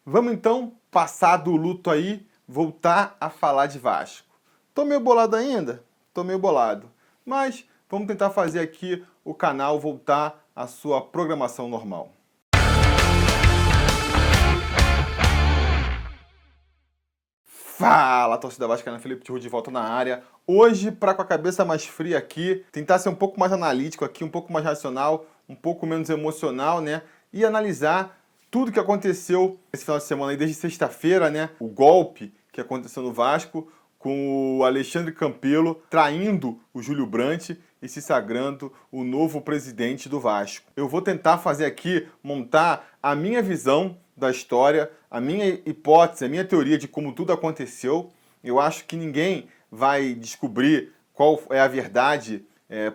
Vamos então passar do luto aí, voltar a falar de Vasco. Tô meio bolado ainda? Tô meio bolado. Mas vamos tentar fazer aqui o canal voltar à sua programação normal. Fala, torcida vascaína, Felipe Tiru de volta na área. Hoje, para com a cabeça mais fria aqui, tentar ser um pouco mais analítico aqui, um pouco mais racional, um pouco menos emocional, né? E analisar tudo que aconteceu esse final de semana aí, desde sexta-feira, né? O golpe que aconteceu no Vasco, com o Alexandre Campelo traindo o Júlio Brandt e se sagrando o novo presidente do Vasco. Eu vou tentar fazer aqui, montar a minha visão da história, a minha hipótese, a minha teoria de como tudo aconteceu. Eu acho que ninguém vai descobrir qual é a verdade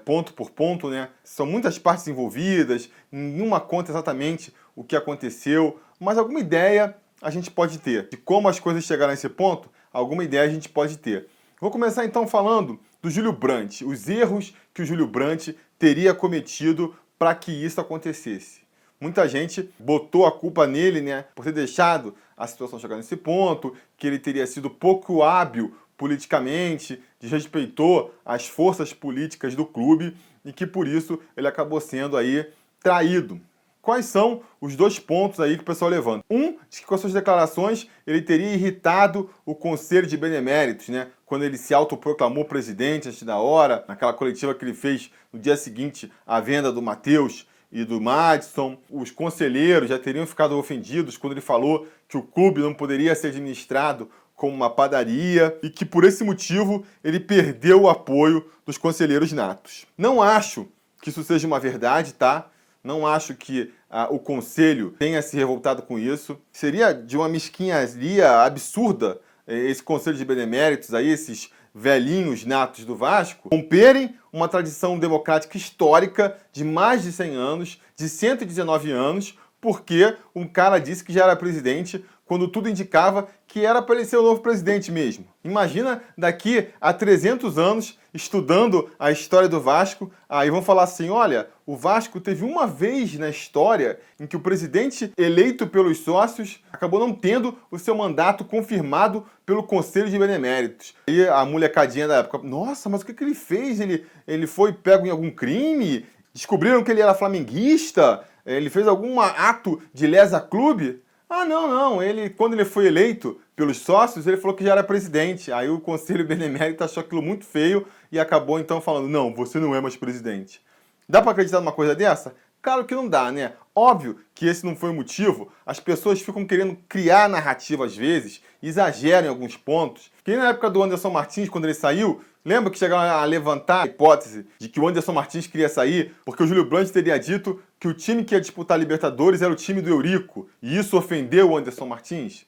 ponto por ponto, né? São muitas partes envolvidas, nenhuma conta exatamente o que aconteceu, mas alguma ideia a gente pode ter. De como as coisas chegaram a esse ponto, alguma ideia a gente pode ter. Vou começar então falando do Júlio Brandt, os erros que o Júlio Brandt teria cometido para que isso acontecesse. Muita gente botou a culpa nele, né, por ter deixado a situação chegar nesse ponto, que ele teria sido pouco hábil politicamente, desrespeitou as forças políticas do clube e que por isso ele acabou sendo aí traído. Quais são os dois pontos aí que o pessoal levanta? Um, diz que com as suas declarações ele teria irritado o Conselho de Beneméritos, né? Quando ele se autoproclamou presidente antes da hora, naquela coletiva que ele fez no dia seguinte à venda do Matheus e do Madison. Os conselheiros já teriam ficado ofendidos quando ele falou que o clube não poderia ser administrado como uma padaria e que por esse motivo ele perdeu o apoio dos conselheiros natos. Não acho que isso seja uma verdade, tá? Não acho que o conselho tenha se revoltado com isso. Seria de uma mesquinharia absurda esse conselho de beneméritos aí, esses velhinhos natos do Vasco, romperem uma tradição democrática histórica de mais de 100 anos, de 119 anos, porque um cara disse que já era presidente quando tudo indicava que era para ele ser o novo presidente mesmo. Imagina daqui a 300 anos estudando a história do Vasco, aí vão falar assim, olha, o Vasco teve uma vez na história em que o presidente eleito pelos sócios acabou não tendo o seu mandato confirmado pelo Conselho de Beneméritos. E a molecadinha da época, nossa, mas o que ele fez? Ele foi pego em algum crime? Descobriram que ele era flamenguista? Ele fez algum ato de lesa clube? Ah, não. Quando ele foi eleito pelos sócios, ele falou que já era presidente. Aí o Conselho Benemérito achou aquilo muito feio e acabou então falando, não, você não é mais presidente. Dá pra acreditar numa coisa dessa? Claro que não dá, né? Óbvio que esse não foi o motivo. As pessoas ficam querendo criar narrativa às vezes, exageram em alguns pontos. Que na época do Anderson Martins, quando ele saiu, lembra que chegaram a levantar a hipótese de que o Anderson Martins queria sair porque o Júlio Brandt teria dito que o time que ia disputar a Libertadores era o time do Eurico, e isso ofendeu o Anderson Martins?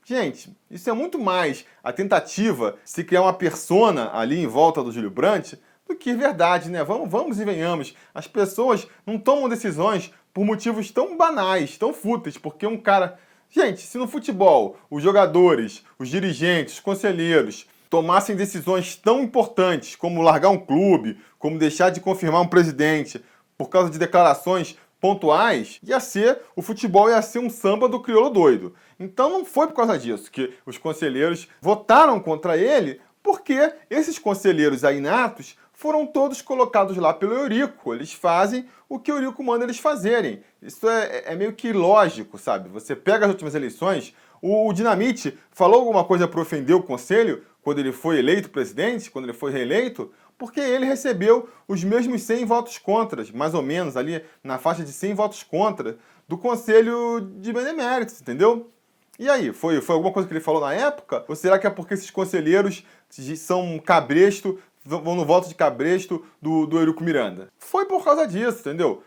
Gente, isso é muito mais a tentativa de se criar uma persona ali em volta do Júlio Brandt do que verdade, né? Vamos e venhamos. As pessoas não tomam decisões por motivos tão banais, tão fúteis, porque um cara... Gente, se no futebol os jogadores, os dirigentes, os conselheiros tomassem decisões tão importantes como largar um clube, como deixar de confirmar um presidente por causa de declarações pontuais, o futebol ia ser um samba do crioulo doido. Então não foi por causa disso que os conselheiros votaram contra ele, porque esses conselheiros aí natos foram todos colocados lá pelo Eurico. Eles fazem o que o Eurico manda eles fazerem. Isso é meio que lógico, sabe? Você pega as últimas eleições, o Dinamite falou alguma coisa para ofender o conselho quando ele foi eleito presidente, quando ele foi reeleito, porque ele recebeu os mesmos 100 votos contra, mais ou menos ali na faixa de 100 votos contra do Conselho de Beneméritos, entendeu? E aí, foi alguma coisa que ele falou na época? Ou será que é porque esses conselheiros são cabresto, vão no voto de cabresto do Eurico Miranda? Foi por causa disso, entendeu?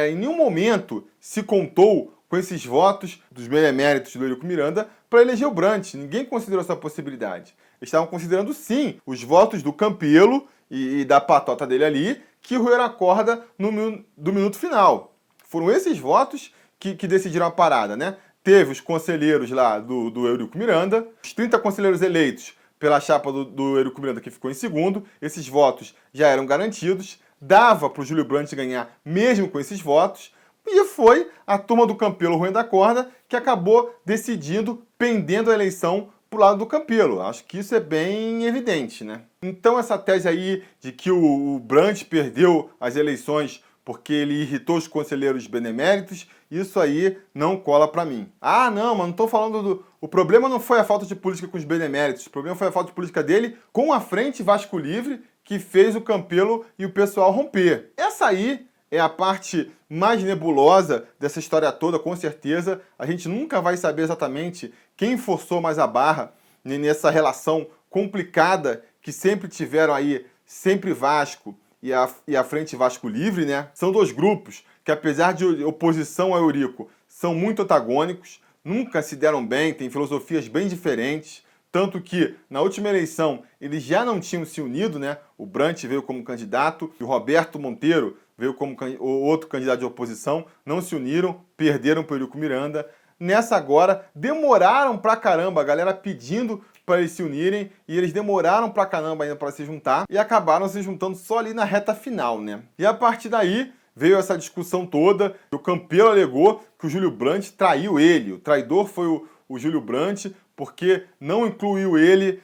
Em nenhum momento se contou com esses votos dos beneméritos do Eurico Miranda para eleger o Brandt. Ninguém considerou essa possibilidade. Eles estavam considerando, sim, os votos do Campelo e da patota dele ali, que roeram a corda do minuto final. Foram esses votos que decidiram a parada, né? Teve os conselheiros lá do Eurico Miranda, os 30 conselheiros eleitos pela chapa do Eurico Miranda, que ficou em segundo. Esses votos já eram garantidos. Dava para o Júlio Brandt ganhar mesmo com esses votos. E foi a turma do Campelo ruim da corda que acabou decidindo, pendendo a eleição pro lado do Campelo. Acho que isso é bem evidente, né? Então essa tese aí de que o Brant perdeu as eleições porque ele irritou os conselheiros beneméritos, isso aí não cola pra mim. Ah, não, mas não tô falando do... O problema não foi a falta de política com os beneméritos, o problema foi a falta de política dele com a Frente Vasco Livre, que fez o Campelo e o pessoal romper. Essa aí é a parte mais nebulosa dessa história toda, com certeza. A gente nunca vai saber exatamente quem forçou mais a barra nessa relação complicada que sempre tiveram aí, sempre Vasco e a Frente Vasco Livre, né? São dois grupos que, apesar de oposição ao Eurico, são muito antagônicos, nunca se deram bem, têm filosofias bem diferentes. Tanto que, na última eleição, eles já não tinham se unido, né? O Brant veio como candidato e o Roberto Monteiro veio como outro candidato de oposição. Não se uniram, perderam para o Eurico Miranda. Nessa agora, demoraram pra caramba, a galera pedindo para eles se unirem, e eles demoraram pra caramba ainda para se juntar, e acabaram se juntando só ali na reta final, né? E a partir daí, veio essa discussão toda, o Campelo alegou que o Júlio Brandt traiu ele. O traidor foi o Júlio Brandt, porque não incluiu ele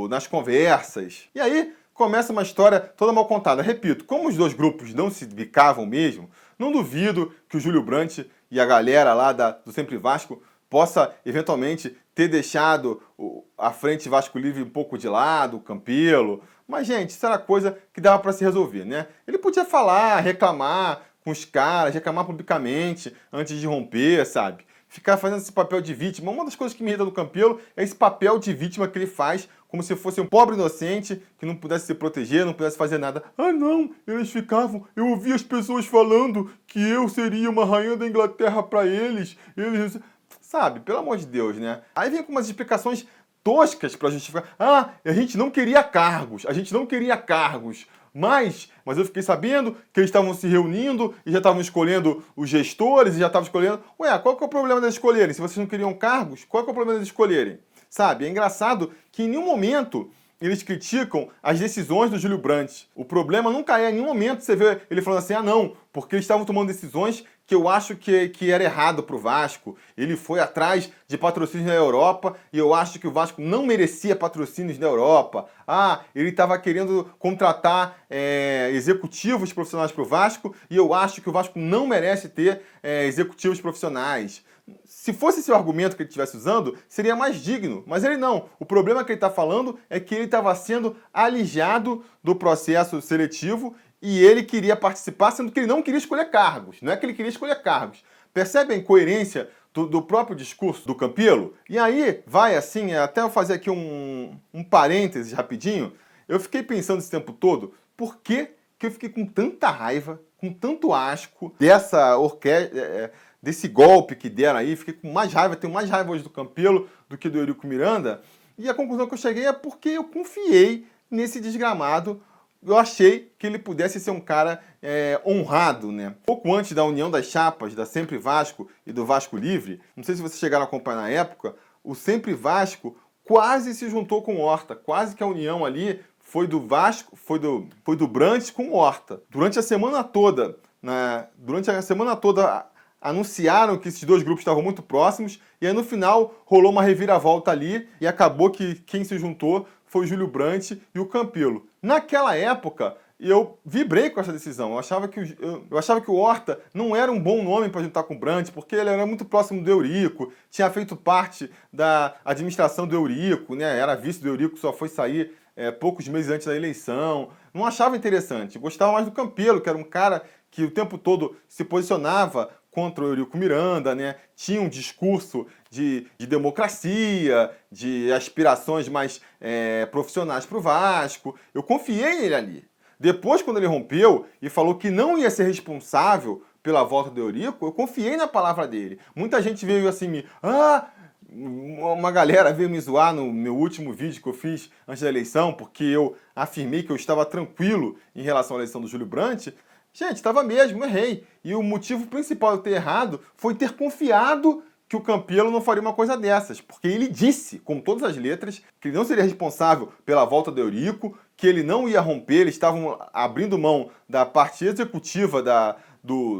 nas conversas. E aí começa uma história toda mal contada. Repito, como os dois grupos não se bicavam mesmo, não duvido que o Júlio Brandt e a galera lá do Sempre Vasco possa eventualmente ter deixado a Frente Vasco Livre um pouco de lado, o Campelo. Mas, gente, isso era coisa que dava para se resolver, né? Ele podia falar, reclamar com os caras, reclamar publicamente antes de romper, sabe? Ficar fazendo esse papel de vítima. Uma das coisas que me irrita do Campelo é esse papel de vítima que ele faz, como se fosse um pobre inocente que não pudesse se proteger, não pudesse fazer nada. Ah, não, eles ficavam... Eu ouvi as pessoas falando que eu seria uma rainha da Inglaterra para eles. Eles... Sabe, pelo amor de Deus, né? Aí vem com umas explicações toscas para justificar. Ah, a gente não queria cargos, Mas eu fiquei sabendo que eles estavam se reunindo e já estavam escolhendo os gestores e já estavam escolhendo... Ué, qual que é o problema deles escolherem? Se vocês não queriam cargos, qual que é o problema deles escolherem? Sabe, é engraçado que em nenhum momento eles criticam as decisões do Júlio Brandt. O problema nunca é, em nenhum momento você vê ele falando assim, ah não, porque eles estavam tomando decisões que eu acho que era errado pro Vasco. Ele foi atrás de patrocínios na Europa e eu acho que o Vasco não merecia patrocínios na Europa. Ah, ele estava querendo contratar executivos profissionais pro Vasco e eu acho que o Vasco não merece ter executivos profissionais. Se fosse esse o argumento que ele estivesse usando, seria mais digno. Mas ele não. O problema que ele está falando é que ele estava sendo alijado do processo seletivo e ele queria participar, sendo que ele não queria escolher cargos. Não é que ele queria escolher cargos. Percebe a incoerência do próprio discurso do Campelo? E aí, vai assim, até eu fazer aqui um parênteses rapidinho, eu fiquei pensando esse tempo todo, por que eu fiquei com tanta raiva, com tanto asco desse golpe que deram aí, fiquei com mais raiva, tenho mais raiva hoje do Campelo do que do Eurico Miranda, e a conclusão que eu cheguei é porque eu confiei nesse desgramado. Eu achei que ele pudesse ser um cara honrado, né? Pouco antes da união das chapas, da Sempre Vasco e do Vasco Livre, não sei se vocês chegaram a acompanhar na época, o Sempre Vasco quase se juntou com o Horta, quase que a união ali foi do Vasco, foi do Brandt com o Horta. Durante a semana toda anunciaram que esses dois grupos estavam muito próximos, e aí no final rolou uma reviravolta ali, e acabou que quem se juntou foi o Júlio Brandt e o Campelo. Naquela época, eu vibrei com essa decisão. Eu achava que o Horta não era um bom nome para juntar com o Brandt, porque ele era muito próximo do Eurico, tinha feito parte da administração do Eurico, né? Era vice do Eurico, só foi sair poucos meses antes da eleição. Não achava interessante. Gostava mais do Campelo, que era um cara que o tempo todo se posicionava contra o Eurico Miranda, né? Tinha um discurso de democracia, de aspirações mais profissionais para o Vasco. Eu confiei nele ali. Depois, quando ele rompeu e falou que não ia ser responsável pela volta do Eurico, eu confiei na palavra dele. Muita gente veio assim uma galera veio me zoar no meu último vídeo que eu fiz antes da eleição, porque eu afirmei que eu estava tranquilo em relação à eleição do Júlio Brandt. Gente, estava mesmo, errei. E o motivo principal de eu ter errado foi ter confiado que o Campelo não faria uma coisa dessas. Porque ele disse, com todas as letras, que ele não seria responsável pela volta do Eurico, que ele não ia romper, eles estavam abrindo mão da parte executiva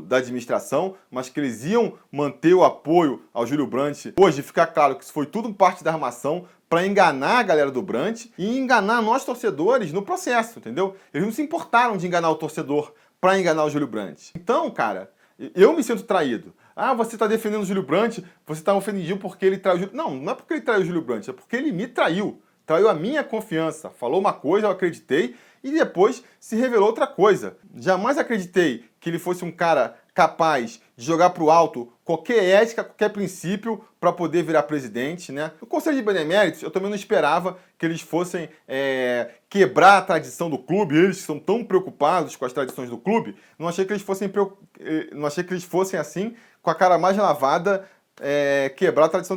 da administração, mas que eles iam manter o apoio ao Júlio Brandt. Hoje fica claro que isso foi tudo parte da armação para enganar a galera do Brandt e enganar nós torcedores no processo, entendeu? Eles não se importaram de enganar o torcedor para enganar o Júlio Brandt. Então, cara, eu me sinto traído. Ah, você está defendendo o Júlio Brandt, você está ofendido porque ele traiu o Júlio... Não é porque ele traiu o Júlio Brandt, é porque ele me traiu. Traiu a minha confiança. Falou uma coisa, eu acreditei, e depois se revelou outra coisa. Jamais acreditei que ele fosse um cara capaz de jogar para o alto qualquer ética, qualquer princípio para poder virar presidente, né? No Conselho de Beneméritos, eu também não esperava que eles fossem quebrar a tradição do clube. Eles que são tão preocupados com as tradições do clube, não achei que eles fossem assim, com a cara mais lavada, quebrar a tradição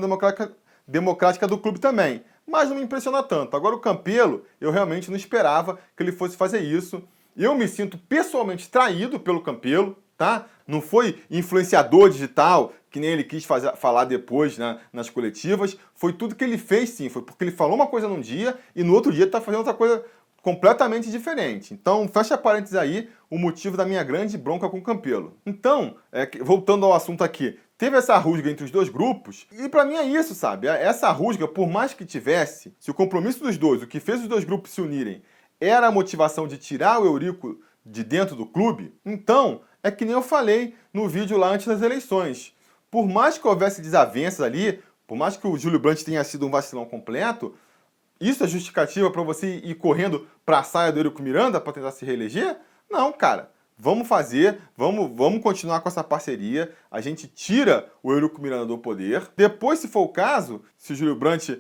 democrática do clube também. Mas não me impressiona tanto. Agora o Campelo, eu realmente não esperava que ele fosse fazer isso. Eu me sinto pessoalmente traído pelo Campelo, tá? Não foi influenciador digital, que nem ele quis falar depois, né, nas coletivas. Foi tudo que ele fez, sim. Foi porque ele falou uma coisa num dia e no outro dia está fazendo outra coisa completamente diferente. Então, fecha parênteses aí, o motivo da minha grande bronca com o Campelo. Então, voltando ao assunto aqui, teve essa rusga entre os dois grupos, e pra mim é isso, sabe? Essa rusga, por mais que tivesse, se o compromisso dos dois, o que fez os dois grupos se unirem, era a motivação de tirar o Eurico de dentro do clube, então, é que nem eu falei no vídeo lá antes das eleições. Por mais que houvesse desavenças ali, por mais que o Júlio Brandt tenha sido um vacilão completo, isso é justificativa para você ir correndo para a saia do Eurico Miranda para tentar se reeleger? Não, cara. Vamos fazer, vamos continuar com essa parceria. A gente tira o Eurico Miranda do poder. Depois, se for o caso, se o Júlio Brandt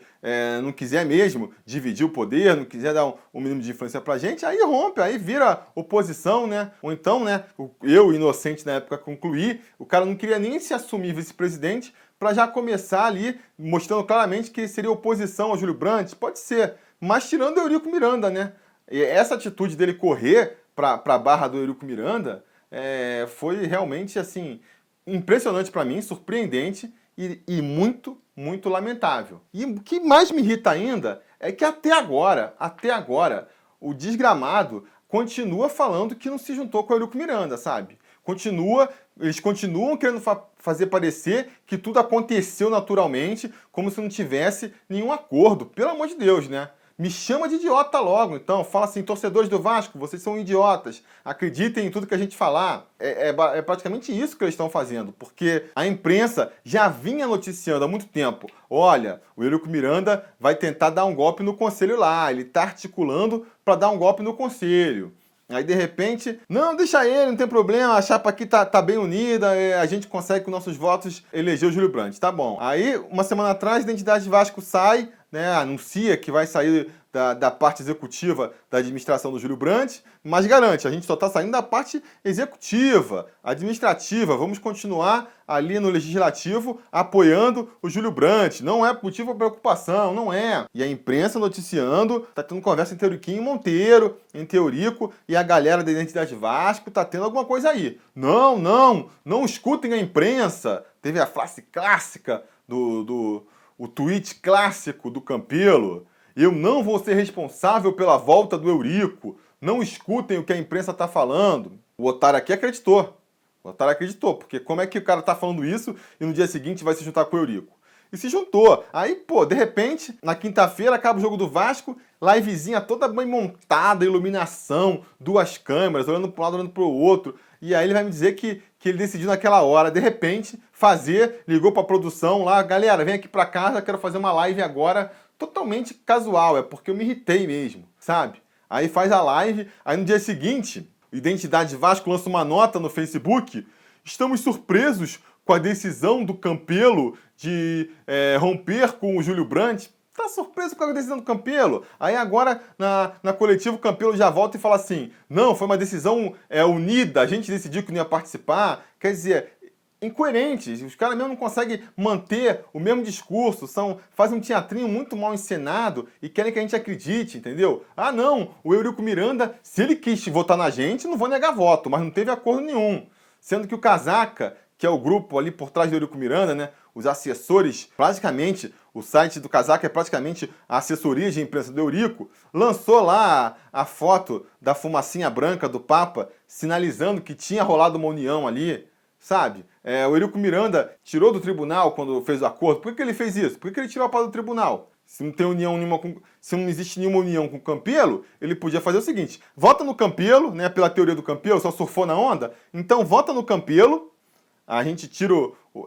não quiser mesmo dividir o poder, não quiser dar um mínimo de influência pra gente, aí rompe, aí vira oposição, né? Ou então, né, eu, inocente na época, concluí, o cara não queria nem se assumir vice-presidente para já começar ali mostrando claramente que seria oposição ao Júlio Brandt. Pode ser, mas tirando o Eurico Miranda, né? E essa atitude dele correr para a barra do Eurico Miranda foi realmente assim impressionante para mim, surpreendente e muito, muito lamentável. E o que mais me irrita ainda é que até agora, o desgramado continua falando que não se juntou com o Eurico Miranda, sabe? Eles continuam querendo fazer parecer que tudo aconteceu naturalmente, como se não tivesse nenhum acordo. Pelo amor de Deus, né? Me chama de idiota logo, então. Fala assim, torcedores do Vasco, vocês são idiotas. Acreditem em tudo que a gente falar. É praticamente isso que eles estão fazendo, porque a imprensa já vinha noticiando há muito tempo. Olha, o Eurico Miranda vai tentar dar um golpe no conselho lá, ele está articulando para dar um golpe no conselho. Aí, de repente, não, deixa ele, não tem problema, a chapa aqui tá bem unida, a gente consegue com nossos votos eleger o Júlio Brandt, tá bom. Aí, uma semana atrás, a Identidade Vasco sai, né, anuncia que vai sair da parte executiva da administração do Júlio Brandt, mas garante, a gente só está saindo da parte executiva, administrativa, vamos continuar ali no legislativo apoiando o Júlio Brandt, não é motivo de preocupação, não é. E a imprensa noticiando, tá tendo conversa entre Euriquinho e Monteiro, entre Eurico e a galera da Identidade Vasco, tá tendo alguma coisa aí. Não escutem a imprensa. Teve a frase clássica o tweet clássico do Campelo: eu não vou ser responsável pela volta do Eurico, não escutem o que a imprensa está falando. O otário aqui acreditou. O otário acreditou, porque como é que o cara tá falando isso e no dia seguinte vai se juntar com o Eurico? E se juntou. Aí, pô, de repente, na quinta-feira acaba o jogo do Vasco, livezinha toda bem montada, iluminação, 2 câmeras, olhando para um lado, olhando para o outro. E aí ele vai me dizer que ele decidiu naquela hora, de repente, ligou para a produção lá, galera, vem aqui para casa, quero fazer uma live agora, totalmente casual, é porque eu me irritei mesmo, sabe? Aí faz a live, aí no dia seguinte, Identidade Vasco lança uma nota no Facebook: estamos surpresos com a decisão do Campelo de romper com o Júlio Brandt. Tá surpreso com a decisão do Campelo? Aí agora, na coletiva, o Campelo já volta e fala assim: não, foi uma decisão unida, a gente decidiu que não ia participar. Quer dizer, incoerentes. Os caras mesmo não conseguem manter o mesmo discurso, fazem um teatrinho muito mal encenado e querem que a gente acredite, entendeu? Ah, não, o Eurico Miranda, se ele quis votar na gente, não vou negar voto, mas não teve acordo nenhum. Sendo que o Casaca, que é o grupo ali por trás do Eurico Miranda, né, os assessores, praticamente o site do Casaca é praticamente a assessoria de imprensa do Eurico, lançou lá a foto da fumacinha branca do Papa, sinalizando que tinha rolado uma união ali, sabe? O Eurico Miranda tirou do tribunal quando fez o acordo. Por que ele fez isso? Por que ele tirou a paz do tribunal? Se não tem união nenhuma se não existe nenhuma união com o Campelo, ele podia fazer o seguinte: vota no Campelo, né, pela teoria do Campelo, só surfou na onda, então vota no Campelo, a gente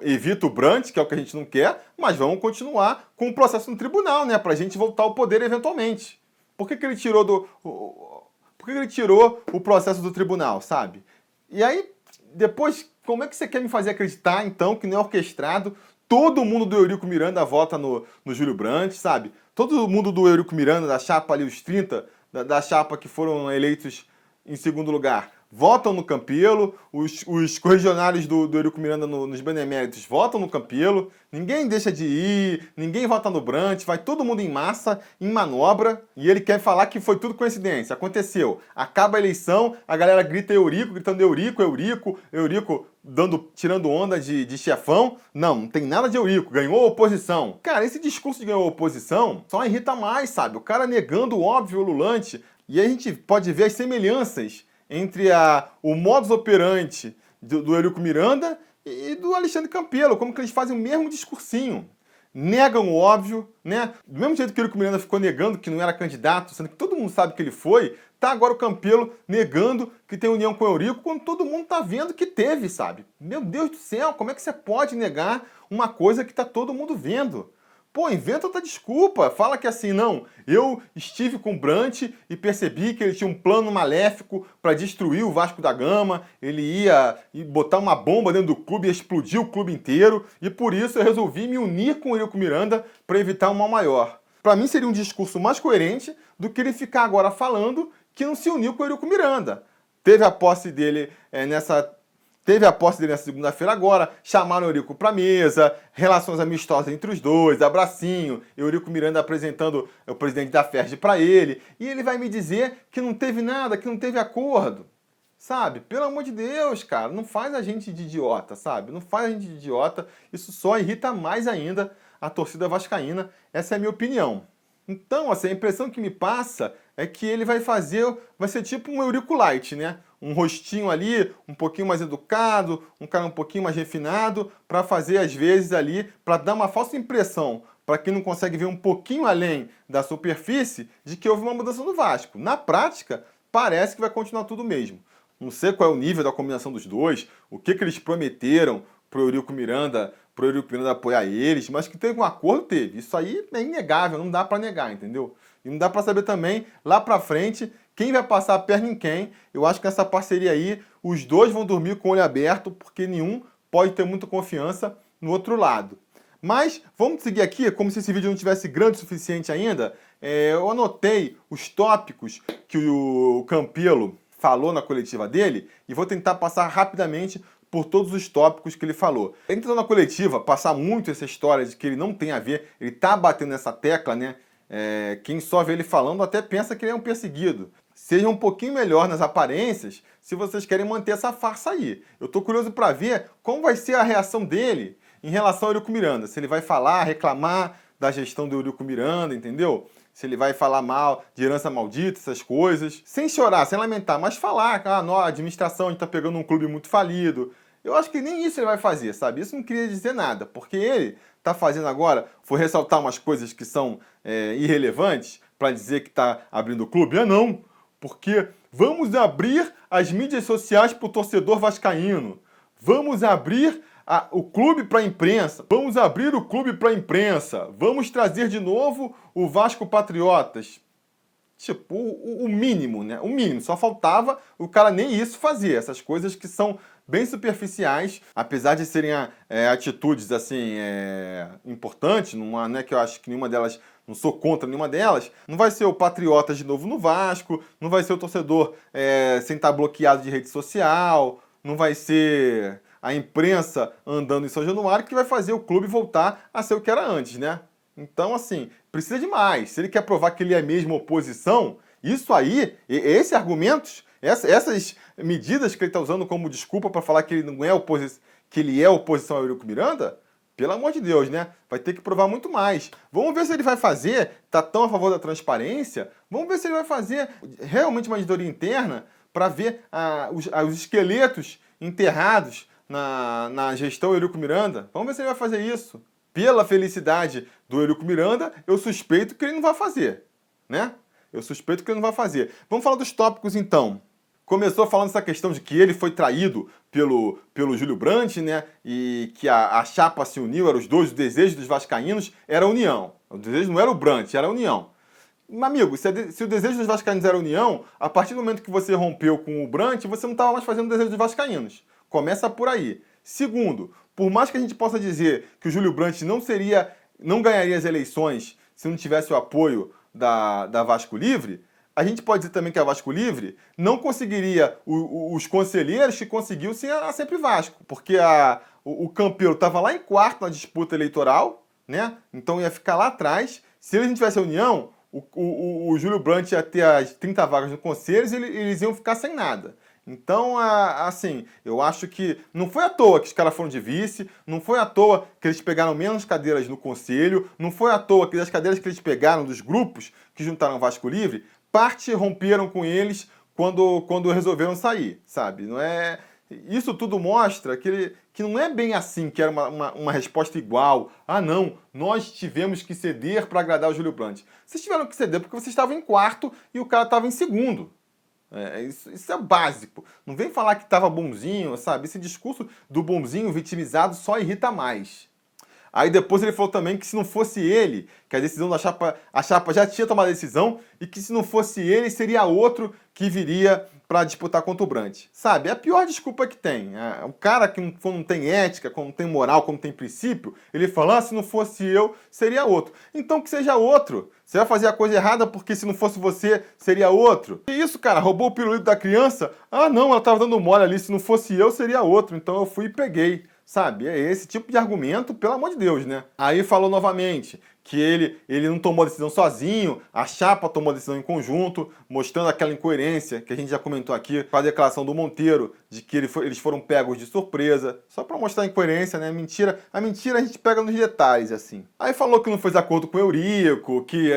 evita o Brant, que é o que a gente não quer, mas vamos continuar com o processo no tribunal, né, pra gente voltar ao poder eventualmente. Por que ele tirou por que ele tirou o processo do tribunal, sabe? E aí, depois, como é que você quer me fazer acreditar, então, que não é orquestrado? Todo mundo do Eurico Miranda vota no Júlio Brandt, sabe? Todo mundo do Eurico Miranda, da chapa ali, os 30, da chapa que foram eleitos em segundo lugar, votam no Campelo. Os correligionários do Eurico Miranda nos beneméritos votam no Campelo. Ninguém deixa de ir, ninguém vota no Brandt, vai todo mundo em massa, em manobra. E ele quer falar que foi tudo coincidência. Aconteceu. Acaba a eleição, a galera grita Eurico, gritando Eurico, Eurico, Eurico, tirando onda de chefão. Não tem nada de Eurico, ganhou a oposição. Cara, esse discurso de ganhou a oposição só irrita mais, sabe? O cara negando o óbvio, o ululante. E aí a gente pode ver as semelhanças entre o modus operandi do Eurico Miranda e do Alexandre Campelo, como que eles fazem o mesmo discursinho. Negam o óbvio, né? Do mesmo jeito que o Eurico Miranda ficou negando que não era candidato, sendo que todo mundo sabe que ele foi, tá agora o Campelo negando que tem união com o Eurico, quando todo mundo tá vendo que teve, sabe? Meu Deus do céu, como é que você pode negar uma coisa que tá todo mundo vendo? Pô, inventa outra desculpa. Fala que assim, não, eu estive com o Brant e percebi que ele tinha um plano maléfico para destruir o Vasco da Gama, ele ia botar uma bomba dentro do clube e explodir o clube inteiro, e por isso eu resolvi me unir com o Eurico Miranda para evitar um mal maior. Para mim seria um discurso mais coerente do que ele ficar agora falando que não se uniu com o Eurico Miranda. Teve a posse dele nessa segunda-feira agora, chamaram o Eurico para mesa, relações amistosas entre os dois, abracinho, Eurico Miranda apresentando o presidente da FERJ para ele, e ele vai me dizer que não teve nada, que não teve acordo, sabe? Pelo amor de Deus, cara, não faz a gente de idiota, sabe? Não faz a gente de idiota, isso só irrita mais ainda a torcida vascaína, essa é a minha opinião. Então, assim, a impressão que me passa é que ele vai ser tipo um Eurico Light, né? Um rostinho ali, um pouquinho mais educado, um cara um pouquinho mais refinado, para fazer, às vezes, ali, para dar uma falsa impressão, para quem não consegue ver um pouquinho além da superfície, de que houve uma mudança no Vasco. Na prática, parece que vai continuar tudo mesmo. Não sei qual é o nível da combinação dos dois, o que eles prometeram pro Eurico Miranda apoiar eles, mas que teve um acordo, teve. Isso aí é inegável, não dá para negar, entendeu? E não dá para saber também, lá para frente, quem vai passar a perna em quem. Eu acho que nessa parceria aí, os dois vão dormir com o olho aberto, porque nenhum pode ter muita confiança no outro lado. Mas vamos seguir aqui, como se esse vídeo não tivesse grande o suficiente ainda. Eu anotei os tópicos que o Campelo falou na coletiva dele e vou tentar passar rapidamente por todos os tópicos que ele falou. Ele tentou na coletiva passar muito essa história de que ele não tem a ver, ele tá batendo nessa tecla, né? Quem só vê ele falando até pensa que ele é um perseguido. Seja um pouquinho melhor nas aparências se vocês querem manter essa farsa aí. Eu tô curioso para ver como vai ser a reação dele em relação ao Eurico Miranda. Se ele vai falar, reclamar da gestão do Eurico Miranda, entendeu? Se ele vai falar mal de herança maldita, essas coisas. Sem chorar, sem lamentar, mas falar que a administração, a gente tá pegando um clube muito falido. Eu acho que nem isso ele vai fazer, sabe? Isso não queria dizer nada, porque ele tá fazendo agora, foi ressaltar umas coisas que são irrelevantes para dizer que tá abrindo o clube. Não, porque vamos abrir as mídias sociais para o torcedor vascaíno. Vamos abrir o clube para a imprensa. Vamos abrir o clube para a imprensa. Vamos trazer de novo o Vasco Patriotas. Tipo, o mínimo, né? O mínimo. Só faltava o cara nem isso fazer. Essas coisas que são bem superficiais, apesar de serem atitudes, assim, importantes, não é que eu acho que nenhuma delas, não sou contra nenhuma delas, não vai ser o Patriotas de novo no Vasco, não vai ser o torcedor sem estar bloqueado de rede social, não vai ser a imprensa andando em São Januário que vai fazer o clube voltar a ser o que era antes, né? Então, assim, precisa de mais. Se ele quer provar que ele é mesmo oposição, isso aí, esses argumentos, essas medidas que ele está usando como desculpa para falar que ele não é oposição, que ele é oposição ao Eurico Miranda, Pelo amor de Deus, né? Vai ter que provar muito mais. Vamos ver se ele vai fazer, tá tão a favor da transparência, vamos ver se ele vai fazer realmente uma auditoria interna para ver os esqueletos enterrados na gestão Eurico Miranda. Vamos ver se ele vai fazer isso. Pela felicidade do Eurico Miranda, eu suspeito que ele não vai fazer, né? Eu suspeito que ele não vai fazer. Vamos falar dos tópicos, então. Começou falando essa questão de que ele foi traído pelo Júlio Brandt, né? E que a chapa se uniu, eram os dois, o desejo dos vascaínos era a união. O desejo não era o Brandt, era a união. Meu amigo, se o desejo dos vascaínos era a união, a partir do momento que você rompeu com o Brandt, você não estava mais fazendo o desejo dos vascaínos. Começa por aí. Segundo, por mais que a gente possa dizer que o Júlio Brandt não ganharia as eleições se não tivesse o apoio da Vasco Livre, a gente pode dizer também que a Vasco Livre não conseguiria os conselheiros que conseguiu sem a Sempre Vasco, porque o Campelo estava lá em quarto na disputa eleitoral, né? Então ia ficar lá atrás. Se eles não tivessem a união, o Júlio Brandt ia ter as 30 vagas no conselho e eles iam ficar sem nada. Então, assim, eu acho que não foi à toa que os caras foram de vice, não foi à toa que eles pegaram menos cadeiras no conselho, não foi à toa que das cadeiras que eles pegaram dos grupos que juntaram o Vasco Livre, parte romperam com eles quando resolveram sair, sabe? Não é... Isso tudo mostra que não é bem assim, que era uma resposta igual. Ah, não, nós tivemos que ceder para agradar o Júlio Brandt. Vocês tiveram que ceder porque vocês estavam em quarto e o cara estava em segundo. Isso é básico. Não vem falar que estava bonzinho, sabe? Esse discurso do bonzinho vitimizado só irrita mais. Aí depois ele falou também que se não fosse ele, que a decisão da chapa, a chapa já tinha tomado a decisão, e que se não fosse ele, seria outro que viria para disputar contra o Brandt. Sabe, é a pior desculpa que tem. O cara que quando não tem ética, quando não tem moral, quando não tem princípio, ele fala, se não fosse eu, seria outro. Então que seja outro. Você vai fazer a coisa errada porque se não fosse você, seria outro. Que isso, cara? Roubou o pirulito da criança? Ah, não, ela estava dando mole ali, se não fosse eu, seria outro. Então eu fui e peguei. Sabe, é esse tipo de argumento, pelo amor de Deus, né? Aí falou novamente que ele não tomou a decisão sozinho, a chapa tomou a decisão em conjunto, mostrando aquela incoerência que a gente já comentou aqui com a declaração do Monteiro, de que eles foram pegos de surpresa, só para mostrar a incoerência, né? A mentira a gente pega nos detalhes, assim. Aí falou que não fez acordo com o Eurico, que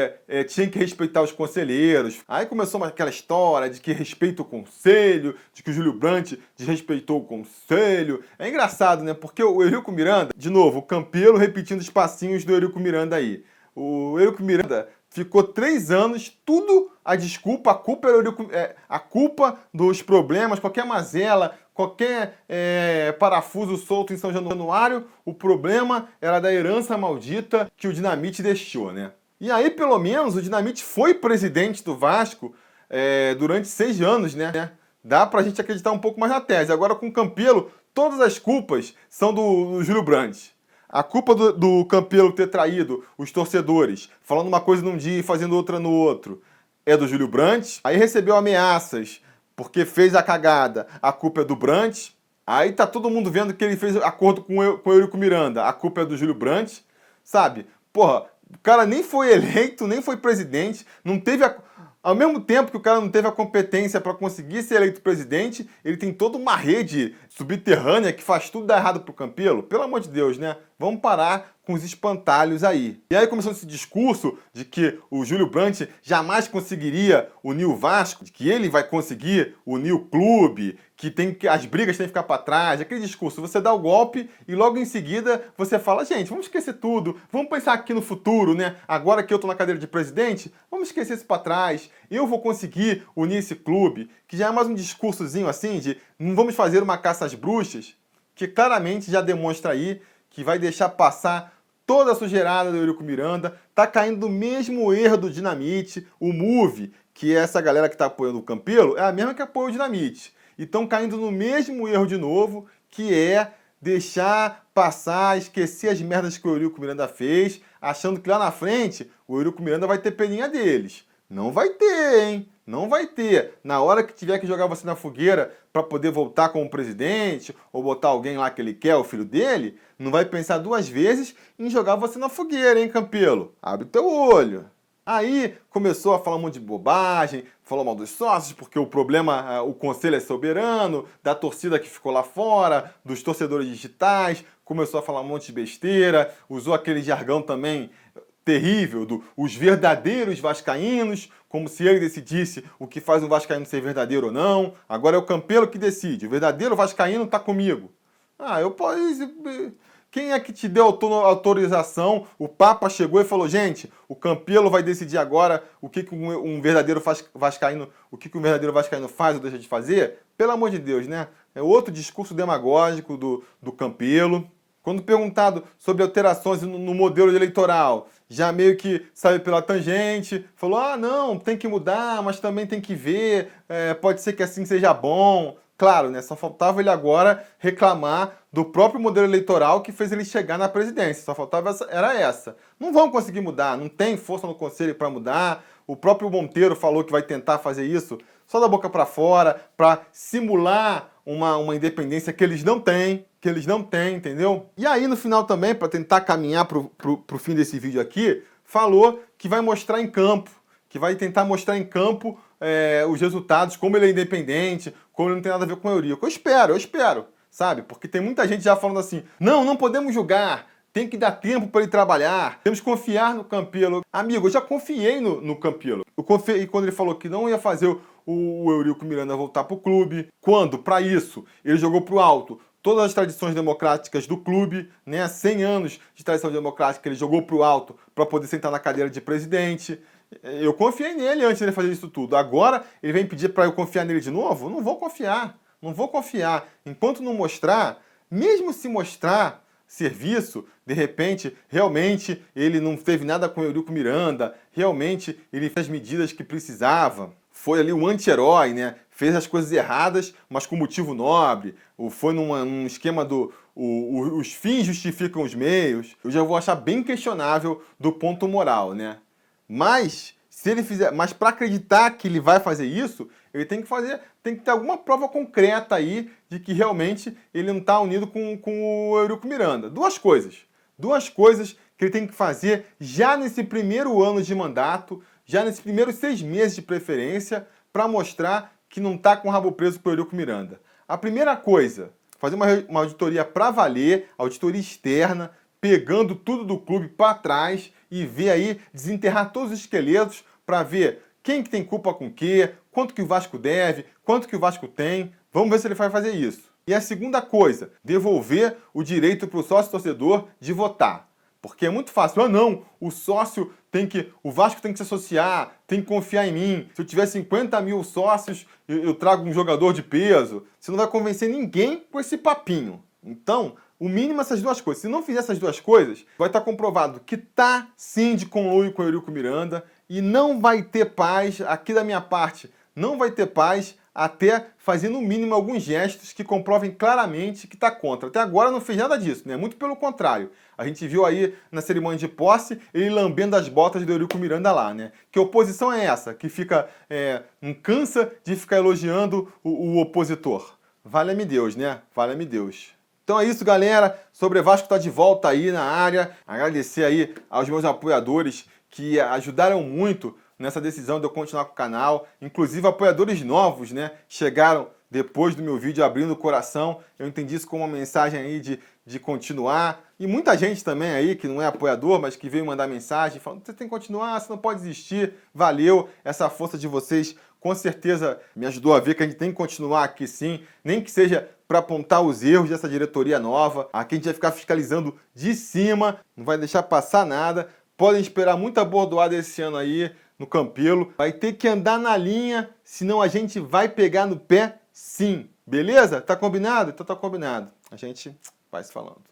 tinha que respeitar os conselheiros. Aí começou aquela história de que respeita o conselho, de que o Júlio Brandt desrespeitou o conselho. É engraçado, né? Porque o Eurico Miranda, de novo, o Campelo repetindo os passinhos do Eurico Miranda aí. O Eurico Miranda ficou 3 anos, tudo a desculpa, a culpa dos problemas, qualquer mazela, qualquer parafuso solto em São Januário, o problema era da herança maldita que o Dinamite deixou, né? E aí, pelo menos, o Dinamite foi presidente do Vasco durante 6 anos, né? Dá pra gente acreditar um pouco mais na tese. Agora, com o Campelo, todas as culpas são do Júlio Brandt. A culpa do Campelo ter traído os torcedores, falando uma coisa num dia e fazendo outra no outro, é do Júlio Brandt. Aí recebeu ameaças porque fez a cagada, a culpa é do Brandt. Aí tá todo mundo vendo que ele fez acordo com o Eurico Miranda, a culpa é do Júlio Brandt. Sabe? Porra, o cara nem foi eleito, nem foi presidente, não teve Ao mesmo tempo que o cara não teve a competência para conseguir ser eleito presidente, ele tem toda uma rede subterrânea que faz tudo dar errado pro Campelo. Pelo amor de Deus, né? Vamos parar com os espantalhos aí. E aí começou esse discurso de que o Júlio Brandt jamais conseguiria unir o Vasco, de que ele vai conseguir unir o clube, que as brigas têm que ficar para trás. Aquele discurso, você dá o golpe e logo em seguida você fala, gente, vamos esquecer tudo, vamos pensar aqui no futuro, né? Agora que eu tô na cadeira de presidente, vamos esquecer isso para trás. Eu vou conseguir unir esse clube, que já é mais um discursozinho assim de não vamos fazer uma caça às bruxas, que claramente já demonstra aí que vai deixar passar toda a sujeirada do Eurico Miranda, tá caindo no mesmo erro do Dinamite, o Move, que é essa galera que tá apoiando o Campelo, é a mesma que apoia o Dinamite. E estão caindo no mesmo erro de novo, que é deixar passar, esquecer as merdas que o Eurico Miranda fez, achando que lá na frente o Eurico Miranda vai ter peninha deles. Não vai ter, hein? Não vai ter. Na hora que tiver que jogar você na fogueira para poder voltar como presidente ou botar alguém lá que ele quer, o filho dele, não vai pensar 2 vezes em jogar você na fogueira, hein, Campelo? Abre teu olho. Aí começou a falar um monte de bobagem, falou mal dos sócios, porque o problema, o conselho é soberano, da torcida que ficou lá fora, dos torcedores digitais, começou a falar um monte de besteira, usou aquele jargão também terrível os verdadeiros vascaínos, como se ele decidisse o que faz um vascaíno ser verdadeiro ou não. Agora é o Campelo que decide, o verdadeiro vascaíno está comigo. Eu posso... Quem é que te deu autorização? O Papa chegou e falou, gente, o Campelo vai decidir agora o que um verdadeiro vascaíno, um verdadeiro vascaíno faz ou deixa de fazer? Pelo amor de Deus, né? É outro discurso demagógico do Campelo. Quando perguntado sobre alterações no modelo eleitoral, já meio que saiu pela tangente, falou, não, tem que mudar, mas também tem que ver, pode ser que assim seja bom. Claro, né? Só faltava ele agora reclamar do próprio modelo eleitoral que fez ele chegar na presidência. Só faltava era essa. Não vão conseguir mudar, não tem força no conselho para mudar. O próprio Monteiro falou que vai tentar fazer isso só da boca para fora, para simular uma independência que eles não têm, entendeu? E aí no final também, para tentar caminhar pro fim desse vídeo aqui, falou que vai mostrar em campo, que vai tentar mostrar em campo os resultados, como ele é independente, como ele não tem nada a ver com o Eurico. Eu espero, sabe? Porque tem muita gente já falando assim, não podemos julgar, tem que dar tempo para ele trabalhar, temos que confiar no Campelo. Amigo, eu já confiei no Campelo. Eu confiei quando ele falou que não ia fazer o Eurico Miranda voltar para o clube. Quando, para isso, ele jogou para o alto todas as tradições democráticas do clube, né? 100 anos de tradição democrática, ele jogou para o alto para poder sentar na cadeira de presidente. Eu confiei nele antes de ele fazer isso tudo. Agora ele vem pedir para eu confiar nele de novo? Não vou confiar. Enquanto não mostrar, mesmo se mostrar serviço, de repente, realmente ele não teve nada com o Eurico Miranda, realmente ele fez as medidas que precisava, foi ali um anti-herói, né? Fez as coisas erradas, mas com motivo nobre, ou foi num esquema os fins justificam os meios. Eu já vou achar bem questionável do ponto moral, né? Mas se ele fizer, mas para acreditar que ele vai fazer isso, ele tem que ter alguma prova concreta aí de que realmente ele não está unido com o Eurico Miranda. Duas coisas que ele tem que fazer já nesse primeiro ano de mandato, já nesses primeiros 6 meses de preferência, para mostrar que não está com o rabo preso com o Eurico Miranda. A primeira coisa, fazer uma auditoria para valer, auditoria externa, pegando tudo do clube para trás e ver aí, desenterrar todos os esqueletos para ver quem que tem culpa com o quê, quanto que o Vasco deve, quanto que o Vasco tem. Vamos ver se ele vai fazer isso. E a segunda coisa, devolver o direito para o sócio-torcedor de votar. Porque é muito fácil. O Vasco tem que se associar, tem que confiar em mim. Se eu tiver 50 mil sócios, eu trago um jogador de peso. Você não vai convencer ninguém com esse papinho. Então, o mínimo é essas duas coisas. Se não fizer essas duas coisas, vai estar comprovado que tá sim de conluio com o Eurico Miranda e não vai ter paz, aqui da minha parte, não vai ter paz até fazer no mínimo alguns gestos que comprovem claramente que está contra. Até agora não fez nada disso, né? Muito pelo contrário. A gente viu aí na cerimônia de posse ele lambendo as botas do Eurico Miranda lá, né? Que oposição é essa? Que fica, não cansa de ficar elogiando o opositor. Valha-me Deus, né? Valha-me Deus. Então é isso, galera. Sobre Vasco tá de volta aí na área. Agradecer aí aos meus apoiadores que ajudaram muito nessa decisão de eu continuar com o canal. Inclusive apoiadores novos, né? Chegaram depois do meu vídeo abrindo o coração. Eu entendi isso como uma mensagem aí de continuar. E muita gente também aí que não é apoiador, mas que veio mandar mensagem falando: você tem que continuar, você não pode desistir. Valeu, essa força de vocês com certeza me ajudou a ver que a gente tem que continuar aqui sim, nem que seja para apontar os erros dessa diretoria nova. Aqui a gente vai ficar fiscalizando de cima, não vai deixar passar nada. Podem esperar muita bordoada esse ano aí no Campelo. Vai ter que andar na linha, senão a gente vai pegar no pé sim. Beleza? Tá combinado? Então tá combinado. A gente vai se falando.